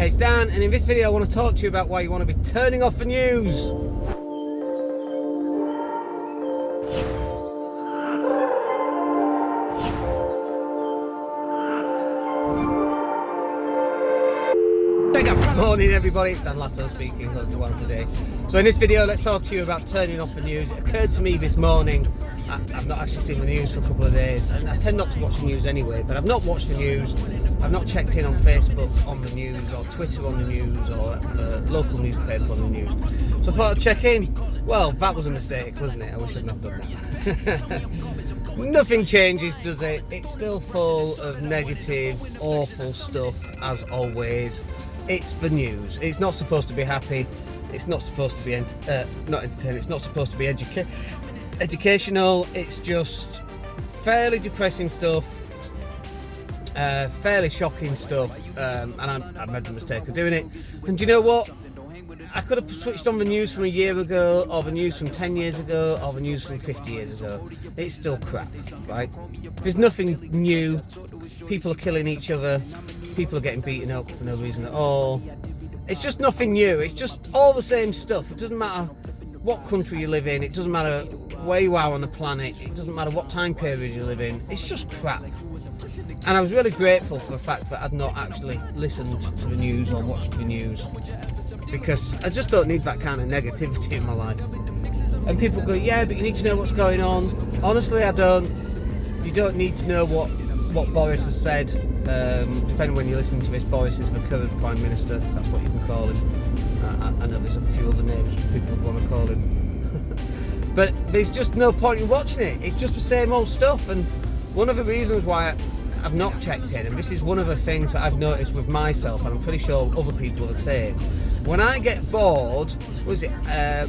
Hey, it's Dan, and in this video I want to talk to you about why you want to be turning off the news. Morning everybody, it's Dan Latto speaking, host of One Today. So in this video let's talk to you about turning off the news. It occurred to me this morning, I've not actually seen the news for a couple of days, and I tend not to watch the news anyway, but I've not watched the news. I've not checked in on Facebook on the news, or Twitter on the news, or the local newspaper on the news. So I thought I'd check in. Well, that was a mistake, wasn't it? I wish I'd not done that. Nothing changes, does it? It's still full of negative, awful stuff, as always. It's the news. It's not supposed to be happy. It's not supposed to be not entertaining. It's not supposed to be educational. It's just fairly depressing stuff, fairly shocking stuff, and I made the mistake of doing it. And do you know what? I could have switched on the news from a year ago, or the news from 10 years ago, or the news from 50 years ago. It's still crap, right? There's nothing new. People are killing each other. People are getting beaten up for no reason at all. It's just nothing new. It's just all the same stuff. It doesn't matter what country you live in. It doesn't matter where you are on the planet. It doesn't matter what time period you live in. It's just crap. And I was really grateful for the fact that I'd not actually listened to the news or watched the news, because I just don't need that kind of negativity in my life. And people go, yeah, but you need to know what's going on. Honestly, I don't. You don't need to know what Boris has said. Depending when you're listening to this, Boris is the current Prime Minister, if that's what you can call him. I know there's a few other names people want to call him. But there's just no point in watching it. It's just the same old stuff. And one of the reasons why I've not checked in, and this is one of the things that I've noticed with myself, and I'm pretty sure other people are the same. When I get bored,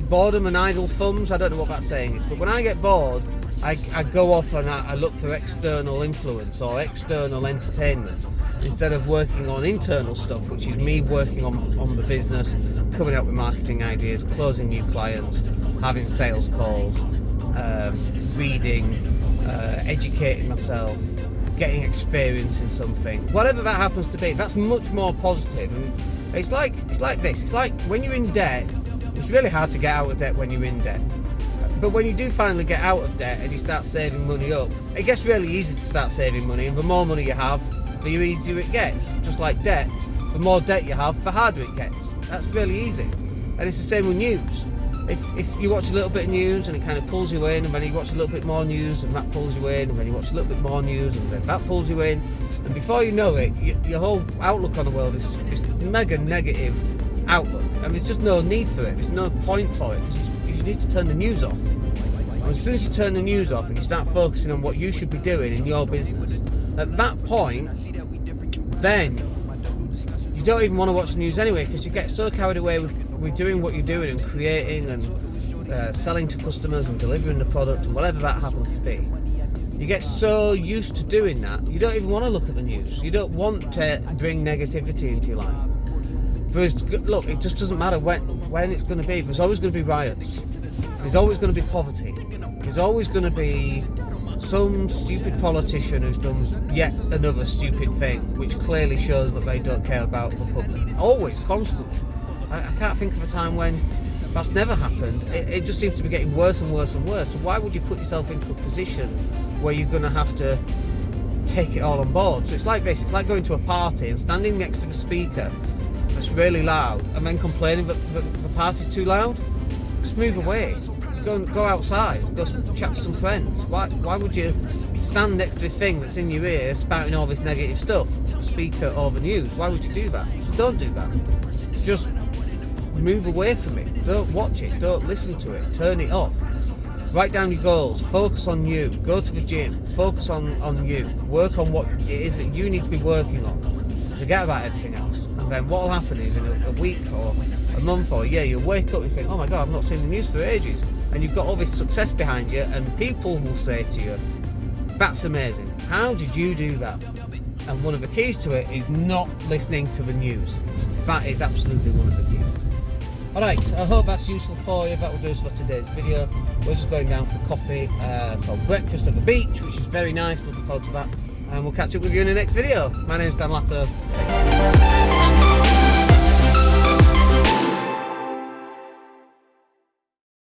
boredom and idle thumbs, I don't know what that saying is, but when I get bored, I go off and I look for external influence or external entertainment instead of working on internal stuff, which is me working on the business, coming up with marketing ideas, closing new clients, having sales calls, reading, educating myself, getting experience in something. Whatever that happens to be, that's much more positive. And it's like this. It's like when you're in debt, it's really hard to get out of debt when you're in debt. But when you do finally get out of debt and you start saving money up, it gets really easy to start saving money, and the more money you have, the easier it gets. Just like debt, the more debt you have, the harder it gets. That's really easy. And it's the same with news. If you watch a little bit of news and it kind of pulls you in, and then you watch a little bit more news and that pulls you in, and then you watch a little bit more news and then that pulls you in, and before you know it, your whole outlook on the world is this mega negative outlook, and there's just no need for it. There's no point for it. You need to turn the news off. And as soon as you turn the news off and you start focusing on what you should be doing in your business, at that point, then you don't even want to watch the news anyway, because you get so carried away with doing what you're doing and creating and selling to customers and delivering the product and whatever that happens to be. You get so used to doing that, you don't even want to look at the news. You don't want to bring negativity into your life. Because, look, it just doesn't matter when it's going to be. There's always going to be riots. There's always going to be poverty. There's always going to be some stupid politician who's done yet another stupid thing, which clearly shows that they don't care about the public. Always, constantly. I can't think of a time when that's never happened. It just seems to be getting worse and worse and worse. So why would you put yourself into a position where you're going to have to take it all on board? So it's like this. It's like going to a party and standing next to the speaker that's really loud and then complaining that the party's too loud. Just move away. Go outside. Go chat to some friends. Why would you stand next to this thing that's in your ear spouting all this negative stuff, the speaker or the news? Why would you do that? So don't do that. Just move away from it. Don't watch it. Don't listen to it. Turn it off. Write down your goals. Focus on you. Go to the gym. Focus on you. Work on what it is that you need to be working on. Forget about everything else. And then what will happen is in a week or a month or a year, you'll wake up and think, oh my God, I've not seen the news for ages. And you've got all this success behind you, and people will say to you, that's amazing. How did you do that? And one of the keys to it is not listening to the news. That is absolutely one of the keys. Alright, I hope that's useful for you. That will do us for today's video. We're just going down for coffee for breakfast at the beach, which is very nice. Looking forward to that. And we'll catch up with you in the next video. My name's Dan Latto.